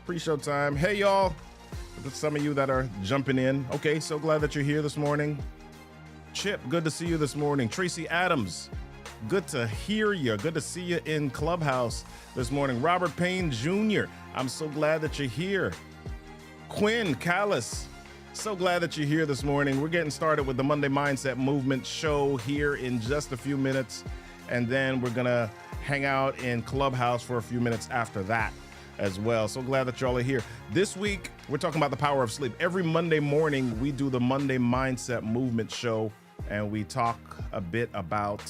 Pre-show time. Hey, y'all. For some of you that are jumping in. Okay, so glad that you're here this morning. Chip, good to see you this morning. Tracy Adams, good to hear you. Good to see you in Clubhouse this morning. Robert Payne Jr., I'm so glad that you're here. Quinn Callis, so glad that you're here this morning. We're getting started with the Monday Mindset Movement show here in just a few minutes, and then we're going to hang out in Clubhouse for a few minutes after that as well. So glad that y'all are here. This week, we're talking about the power of sleep. Every Monday morning, we do the Monday Mindset Movement show, and we talk a bit about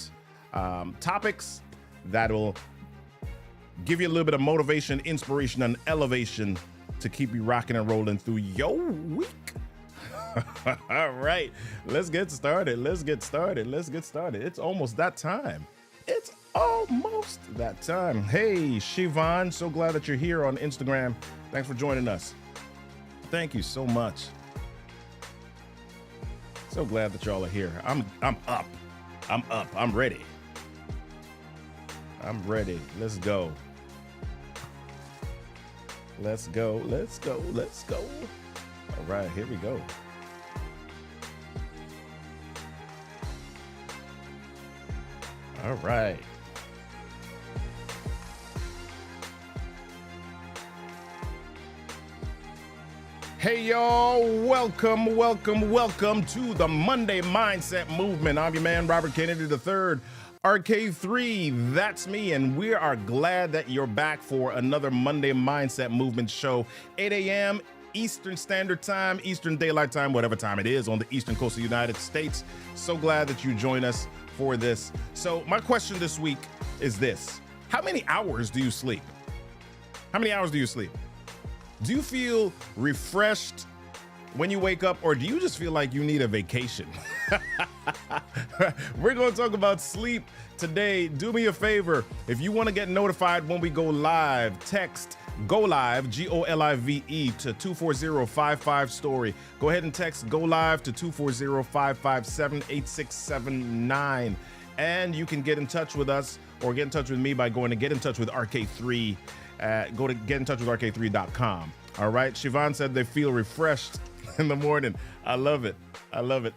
topics that will give you a little bit of motivation, inspiration, and elevation to keep you rocking and rolling through your week. All right, let's get started. It's almost that time. It's almost that time. Hey, Shivan, so glad that you're here on Instagram. Thanks for joining us. Thank you so much. So glad that y'all are here. I'm up. I'm ready. Let's go. All right, here we go. All right. Hey, y'all. Welcome to the Monday Mindset Movement. I'm your man, Robert Kennedy III. RK3, that's me, and we are glad that you're back for another Monday Mindset Movement show, 8 a.m. Eastern Standard Time, Eastern Daylight Time, whatever time it is on the Eastern Coast of the United States. So glad that you join us for this. So my question this week is this: how many hours do you sleep? Do you feel refreshed when you wake up, or do you just feel like you need a vacation? We're going to talk about sleep today. Do me a favor. If you want to get notified when we go live, text GO LIVE, GOLIVE, to 240-55-STORY. Go ahead and text GO LIVE to 240-557-8679. And you can get in touch with us or get in touch with me by going to Get in Touch with RK3. Go to getintouchwithrk3.com. All right. Siobhan said they feel refreshed in the morning. I love it.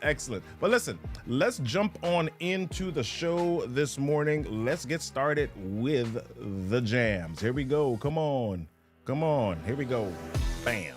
Excellent. But listen, let's jump on into the show this morning. Let's get started with the jams. Here we go. Come on. Here we go. Bam.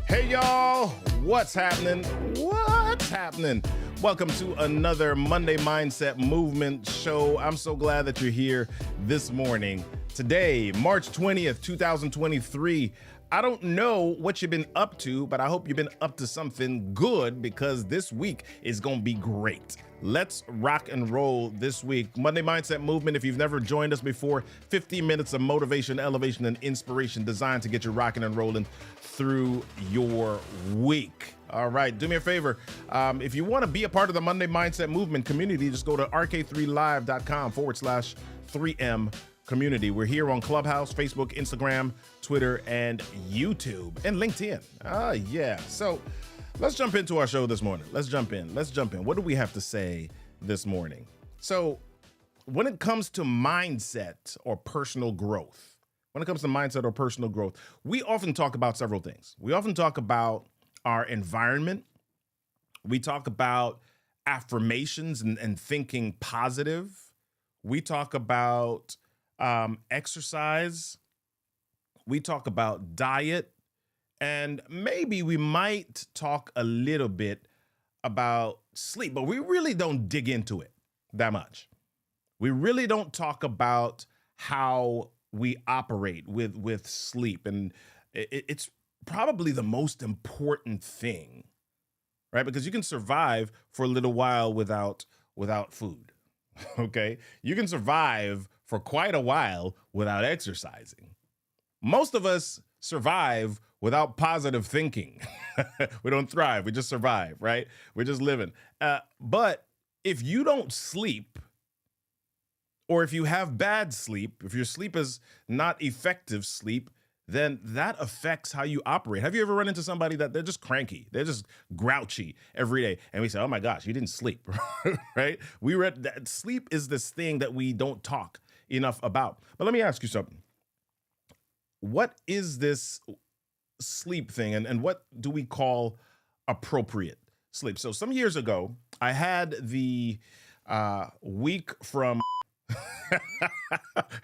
Hey, y'all, what's happening? Welcome to another Monday Mindset Movement show. I'm so glad that you're here this morning. Today, March 20th, 2023. I don't know what you've been up to, but I hope you've been up to something good, because this week is going to be great. Let's rock and roll this week. Monday Mindset Movement, if you've never joined us before, 15 minutes of motivation, elevation, and inspiration designed to get you rocking and rolling through your week. All right, do me a favor. If you want to be a part of the Monday Mindset Movement community, just go to rk3live.com/3M community. We're here on Clubhouse, Facebook, Instagram, Twitter, and YouTube, and LinkedIn. Yeah. So let's jump into our show this morning. Let's jump in. What do we have to say this morning? So when it comes to mindset or personal growth, we often talk about several things. We often talk about our environment. We talk about affirmations and thinking positive. We talk about exercise. We talk about diet. And maybe we might talk a little bit about sleep, but we really don't dig into it that much. We really don't talk about how we operate with sleep. And it's probably the most important thing, right? Because you can survive for a little while without food, okay? You can survive for quite a while without exercising. Most of us survive without positive thinking. We don't thrive. We just survive, right? We're just living. But if you don't sleep, or if you have bad sleep, if your sleep is not effective sleep, then that affects how you operate. Have you ever run into somebody that they're just cranky? They're just grouchy every day. And we say, oh my gosh, you didn't sleep, right? We read that sleep is this thing that we don't talk enough about. But let me ask you something. What is this sleep thing, and what do we call appropriate sleep? So some years ago, I had the week from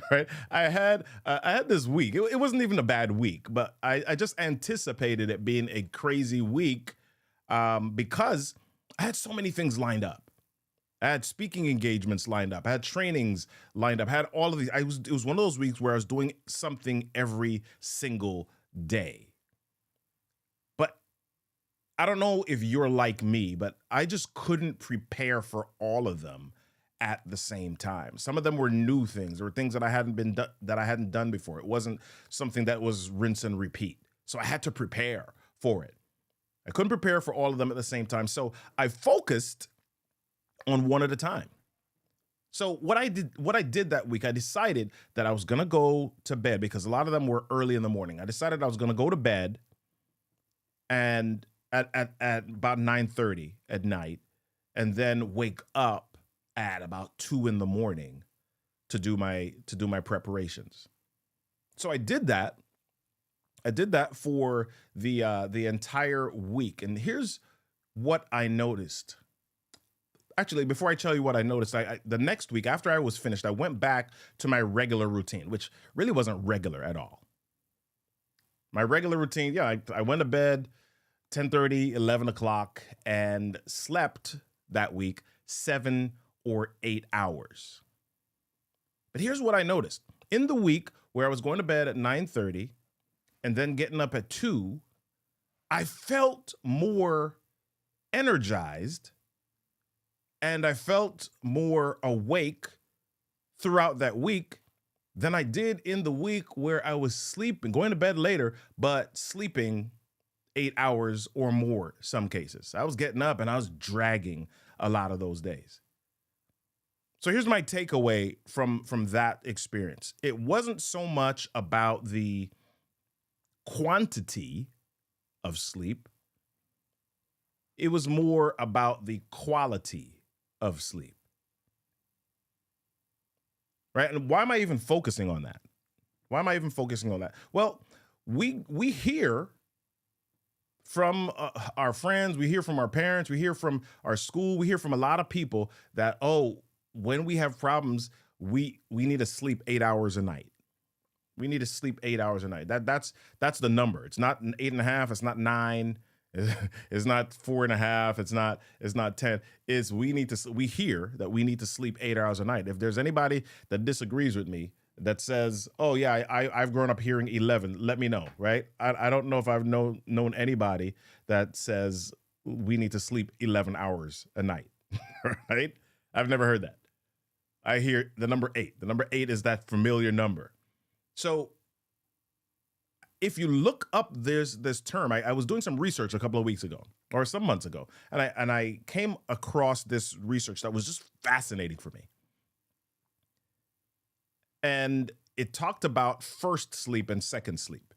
right. I had this week. It wasn't even a bad week, but I just anticipated it being a crazy week because I had so many things lined up. I had speaking engagements lined up. I had trainings lined up. I had all of these. It was one of those weeks where I was doing something every single day. But I don't know if you're like me, but I just couldn't prepare for all of them at the same time. Some of them were new things, or things that I hadn't done before. It wasn't something that was rinse and repeat. So I had to prepare for it. I couldn't prepare for all of them at the same time. So I focused on one at a time. So what I did that week, I decided that I was going to go to bed, because a lot of them were early in the morning. I decided I was going to go to bed and at about 9:30 at night, and then wake up at about 2 in the morning to do my preparations. So I did that. I did that for the entire week. And here's what I noticed. Actually, before I tell you what I noticed, the next week after I was finished, I went back to my regular routine, which really wasn't regular at all. My regular routine, yeah, I went to bed 10:30, 11 o'clock, and slept that week 7 or 8 hours. But here's what I noticed. In the week where I was going to bed at 9:30 and then getting up at 2, I felt more energized and I felt more awake throughout that week than I did in the week where I was sleeping, going to bed later, but sleeping 8 hours or more some cases. I was getting up and I was dragging a lot of those days. So here's my takeaway from that experience. It wasn't so much about the quantity of sleep. It was more about the quality of sleep. Right? And why am I even focusing on that? Why am I even focusing on that? Well, we hear from our friends, we hear from our parents, we hear from our school, we hear from a lot of people that, oh, when we have problems, we need to sleep 8 hours a night. We need to sleep 8 hours a night. That's the number. It's not 8.5. It's not 9. It's not 4.5. It's not 10. We hear that we need to sleep 8 hours a night. If there's anybody that disagrees with me, that says, oh yeah, I've grown up hearing 11, let me know, right? I don't know if I've known anybody that says we need to sleep 11 hours a night, right? I've never heard that. I hear the number 8. The number 8 is that familiar number. So if you look up this term, I was doing some research a couple of weeks ago or some months ago, and I came across this research that was just fascinating for me. And it talked about first sleep and second sleep.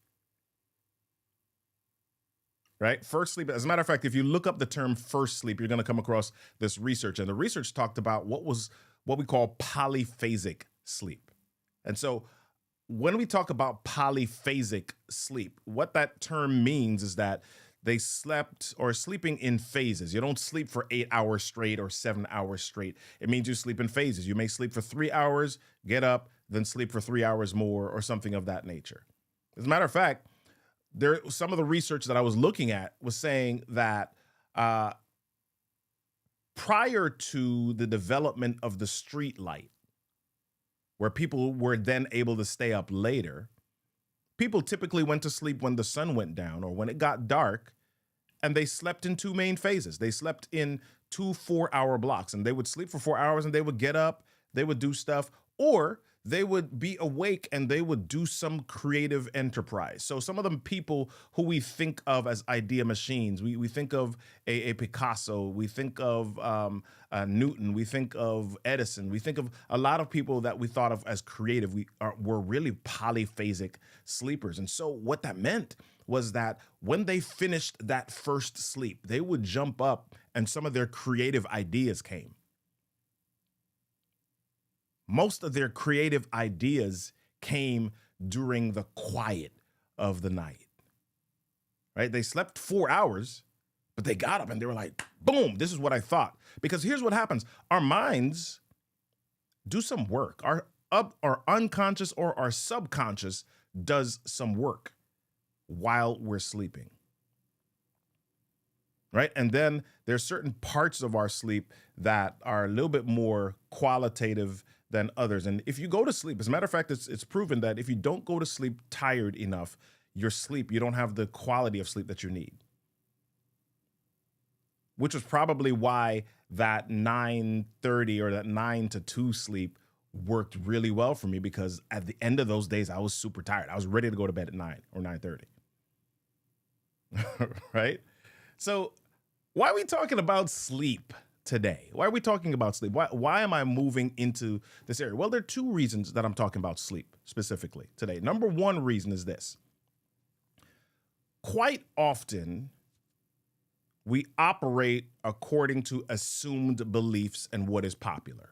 Right? First sleep. As a matter of fact, if you look up the term first sleep, you're going to come across this research. And the research talked about what we call polyphasic sleep. And so when we talk about polyphasic sleep, what that term means is that they slept or sleeping in phases. You don't sleep for 8 hours straight or 7 hours straight. It means you sleep in phases. You may sleep for 3 hours, get up, then sleep for 3 hours more, or something of that nature. As a matter of fact, some of the research that I was looking at was saying that prior to the development of the street light, where people were then able to stay up later, people typically went to sleep when the sun went down or when it got dark, and they slept in 2 main phases. They slept in 2 4-hour blocks, and they would sleep for 4 hours and they would get up, they would do stuff, or they would be awake and they would do some creative enterprise. So some of them people who we think of as idea machines, we think of a Picasso, we think of Newton, we think of Edison, we think of a lot of people that we thought of as creative. Were really polyphasic sleepers. And so what that meant was that when they finished that first sleep, they would jump up and some of their creative ideas came. Most of their creative ideas came during the quiet of the night, right? They slept 4 hours, but they got up and they were like, boom, this is what I thought. Because here's what happens. Our minds do some work. Our unconscious or our subconscious does some work while we're sleeping, right? And then there's certain parts of our sleep that are a little bit more qualitative than others. And if you go to sleep, as a matter of fact, it's proven that if you don't go to sleep tired enough, you don't have the quality of sleep that you need. Which was probably why that 9:30 or that 9 to 2 sleep worked really well for me, because at the end of those days, I was super tired. I was ready to go to bed at 9 or 9:30. Right? So why are we talking about sleep today? Why are we talking about sleep? Why am I moving into this area? Well, there are two reasons that I'm talking about sleep specifically today. Number one reason is this. Quite often, we operate according to assumed beliefs and what is popular.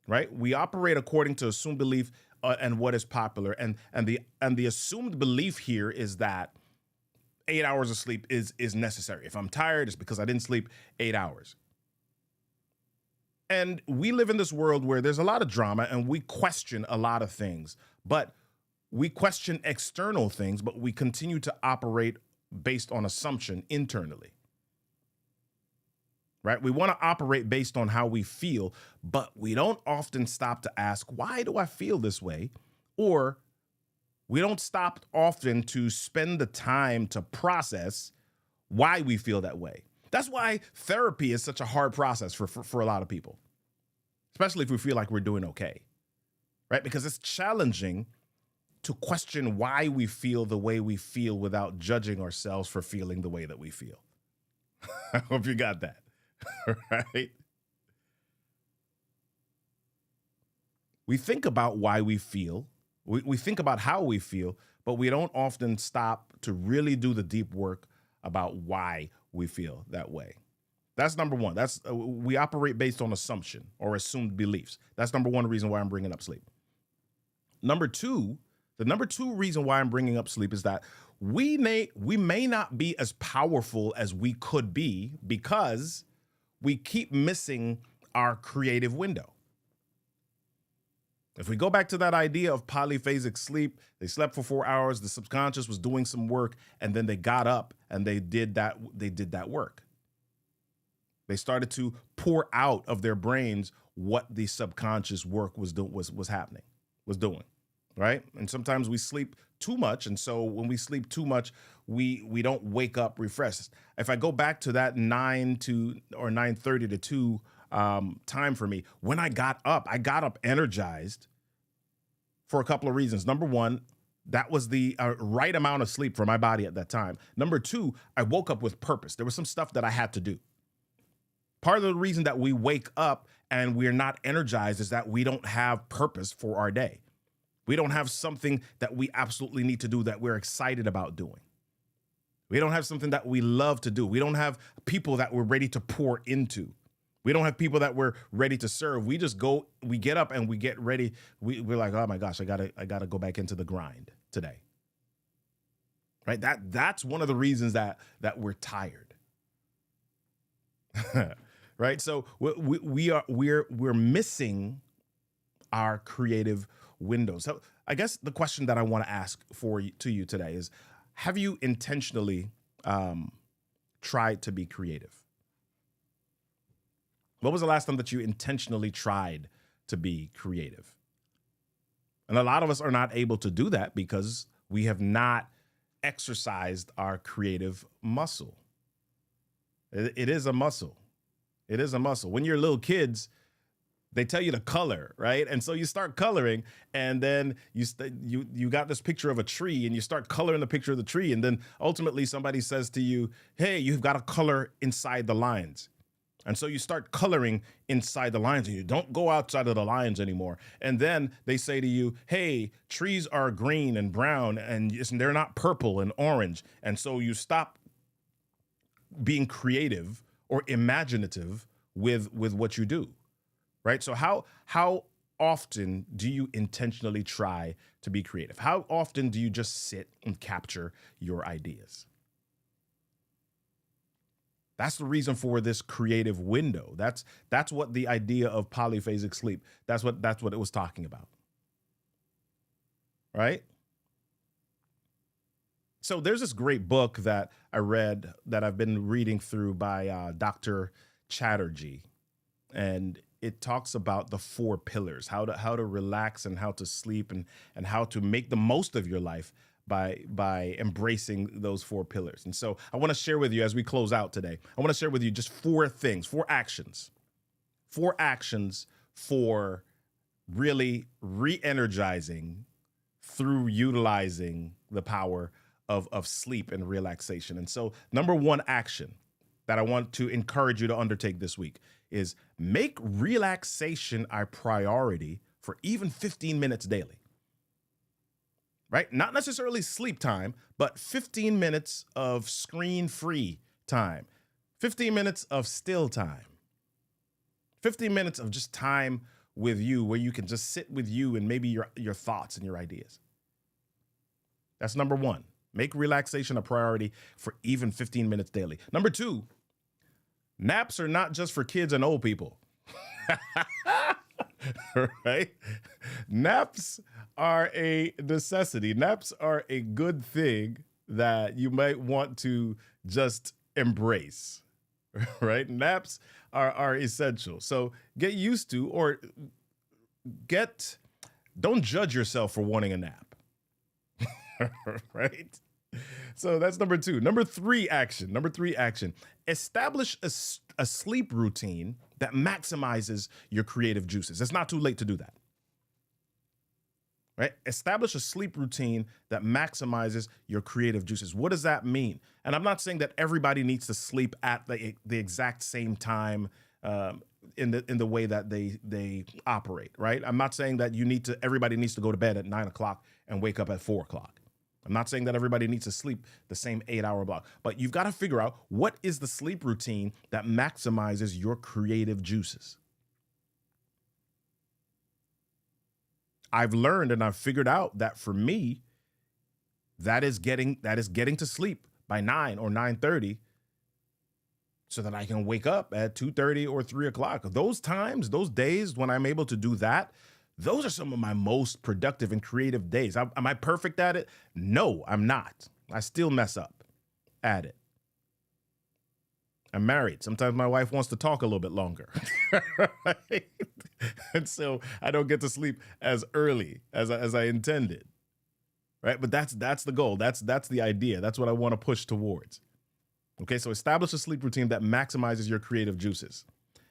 Right? We operate according to assumed belief and what is popular. And the assumed belief here is that 8 hours of sleep is necessary. If I'm tired, it's because I didn't sleep 8 hours. And we live in this world where there's a lot of drama and we question a lot of things, but we question external things, but we continue to operate based on assumption internally. Right? We want to operate based on how we feel, but we don't often stop to ask, why do I feel this way? Or we don't stop often to spend the time to process why we feel that way. That's why therapy is such a hard process for a lot of people, especially if we feel like we're doing okay, right? Because it's challenging to question why we feel the way we feel without judging ourselves for feeling the way that we feel. I hope you got that, right? We think about why we feel. We think about how we feel, but we don't often stop to really do the deep work about why we feel that way. That's number one. We operate based on assumption or assumed beliefs. That's number one reason why I'm bringing up sleep. The number two reason why I'm bringing up sleep is that we may not be as powerful as we could be because we keep missing our creative window. If we go back to that idea of polyphasic sleep, they slept for 4 hours, the subconscious was doing some work, and then they got up and they did that work. They started to pour out of their brains what the subconscious work was doing, right? And sometimes we sleep too much, and so when we sleep too much, we don't wake up refreshed. If I go back to that 9 to or 9:30 to 2 time for me, when I got up energized for a couple of reasons. Number one, that was the right amount of sleep for my body at that time. Number two, I woke up with purpose. There was some stuff that I had to do. Part of the reason that we wake up and we're not energized is that we don't have purpose for our day. We don't have something that we absolutely need to do that we're excited about doing. We don't have something that we love to do. We don't have people that we're ready to pour into. We don't have people that we're ready to serve. We just go, we get up and we get ready. We're like, oh my gosh, I gotta go back into the grind today. Right? That's one of the reasons that we're tired. Right? So we're missing our creative windows. So I guess the question that I want to ask to you today is, have you intentionally tried to be creative? When was the last time that you intentionally tried to be creative? And a lot of us are not able to do that because we have not exercised our creative muscle. It is a muscle. It is a muscle. When you're little kids, they tell you to color, right? And so you start coloring, and then you got this picture of a tree, and you start coloring the picture of the tree, and then ultimately somebody says to you, "Hey, you've got to color inside the lines." And so you start coloring inside the lines, and you don't go outside of the lines anymore. And then they say to you, "Hey, trees are green and brown, and they're not purple and orange." And so you stop being creative or imaginative with what you do. Right? So how often do you intentionally try to be creative? How often do you just sit and capture your ideas? That's the reason for this creative window. That's what the idea of polyphasic sleep. That's what it was talking about. Right? So there's this great book that I read that I've been reading through by Dr. Chatterjee, and it talks about the four pillars, how to relax and how to sleep, and how to make the most of your life by embracing those four pillars. And so I want to share with you as we close out today. I want to share with you just four things, four actions for really re-energizing through utilizing the power of sleep and relaxation. And so number one action that I want to encourage you to undertake this week is make relaxation a priority for even 15 minutes daily. Right? Not necessarily sleep time, but 15 minutes of screen-free time, 15 minutes of still time, 15 minutes of just time with you where you can just sit with you and maybe your thoughts and your ideas. That's number one. Make relaxation a priority for even 15 minutes daily. Number two, naps are not just for kids and old people. Right? Naps are a necessity. Naps are a good thing that you might want to just embrace. Right? Naps are essential. So get used to, or don't judge yourself for wanting a nap. Right? So that's number two. Number three action. Establish a sleep routine that maximizes your creative juices. It's not too late to do that. Right? Establish a sleep routine that maximizes your creative juices. What does that mean? And I'm not saying that everybody needs to sleep at the exact same time in the way that they operate. Right? I'm not saying that everybody needs to go to bed at 9 o'clock and wake up at 4 o'clock. I'm not saying that everybody needs to sleep the same 8-hour block, but you've got to figure out what is the sleep routine that maximizes your creative juices. I've learned and I've figured out that for me, that is getting to sleep by 9 or 9:30 so that I can wake up at 2:30 or 3 o'clock. Those times, those days when I'm able to do that, those are some of my most productive and creative days. Am I perfect at it? No, I'm not. I still mess up at it. I'm married. Sometimes my wife wants to talk a little bit longer. Right? And so I don't get to sleep as early as I intended. Right? But that's the goal. That's the idea. That's what I want to push towards. Okay, so establish a sleep routine that maximizes your creative juices.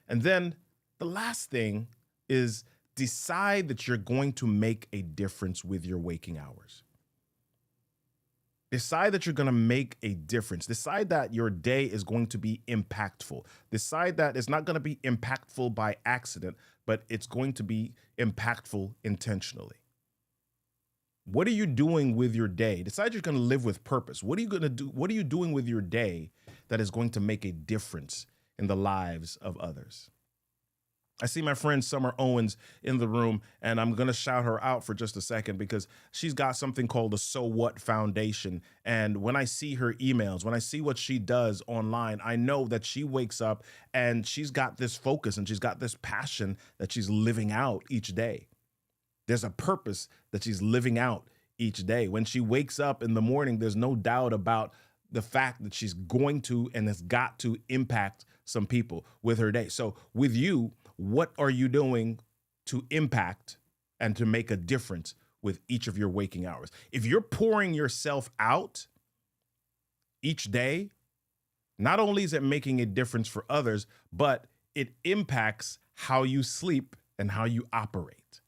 And then the last thing is decide that you're going to make a difference with your waking hours. Decide that you're going to make a difference. Decide that your day is going to be impactful. Decide that it's not going to be impactful by accident, but it's going to be impactful intentionally. What are you doing with your day? Decide you're going to live with purpose. What are you going to do? What are you doing with your day that is going to make a difference in the lives of others? I see my friend Summer Owens in the room, and I'm going to shout her out for just a second because she's got something called the So What Foundation. And when I see her emails, when I see what she does online, I know that she wakes up and she's got this focus and she's got this passion that she's living out each day. There's a purpose that she's living out each day. When she wakes up in the morning, there's no doubt about the fact that she's going to and has got to impact some people with her day. So with you, what are you doing to impact and to make a difference with each of your waking hours? If you're pouring yourself out each day, not only is it making a difference for others, but it impacts how you sleep and how you operate.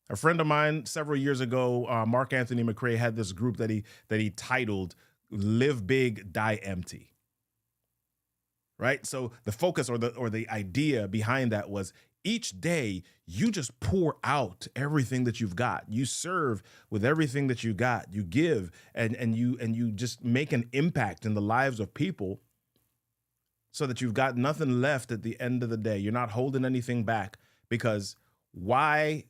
A friend of mine several years ago, Mark Anthony McRae, had this group that he titled "Live Big, Die Empty." Right? So the focus or the idea behind that was each day you just pour out everything that you've got. You serve with everything that you got. You give and you just make an impact in the lives of people so that you've got nothing left at the end of the day. You're not holding anything back, because why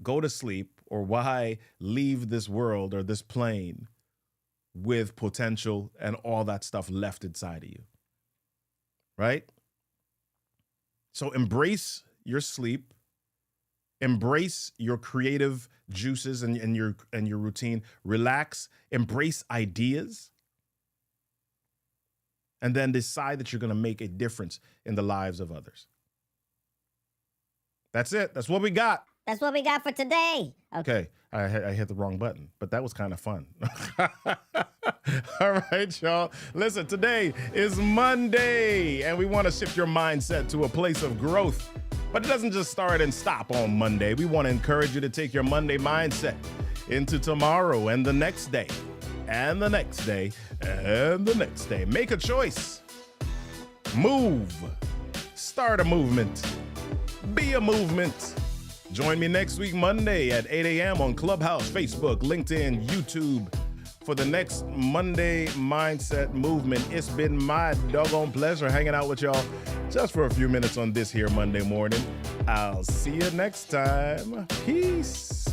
go to sleep or why leave this world or this plane with potential and all that stuff left inside of you? Right? So embrace your sleep, embrace your creative juices and your routine, relax, embrace ideas, and then decide that you're going to make a difference in the lives of others. That's it. That's what we got. That's what we got for today. Okay. I hit the wrong button, but that was kind of fun. All right, y'all. Listen, today is Monday, and we want to shift your mindset to a place of growth. But it doesn't just start and stop on Monday. We want to encourage you to take your Monday mindset into tomorrow and the next day, and the next day, and the next day. Make a choice. Move. Start a movement. Be a movement. Join me next week, Monday at 8 a.m. on Clubhouse, Facebook, LinkedIn, YouTube for the next Monday Mindset Movement. It's been my doggone pleasure hanging out with y'all just for a few minutes on this here Monday morning. I'll see you next time. Peace.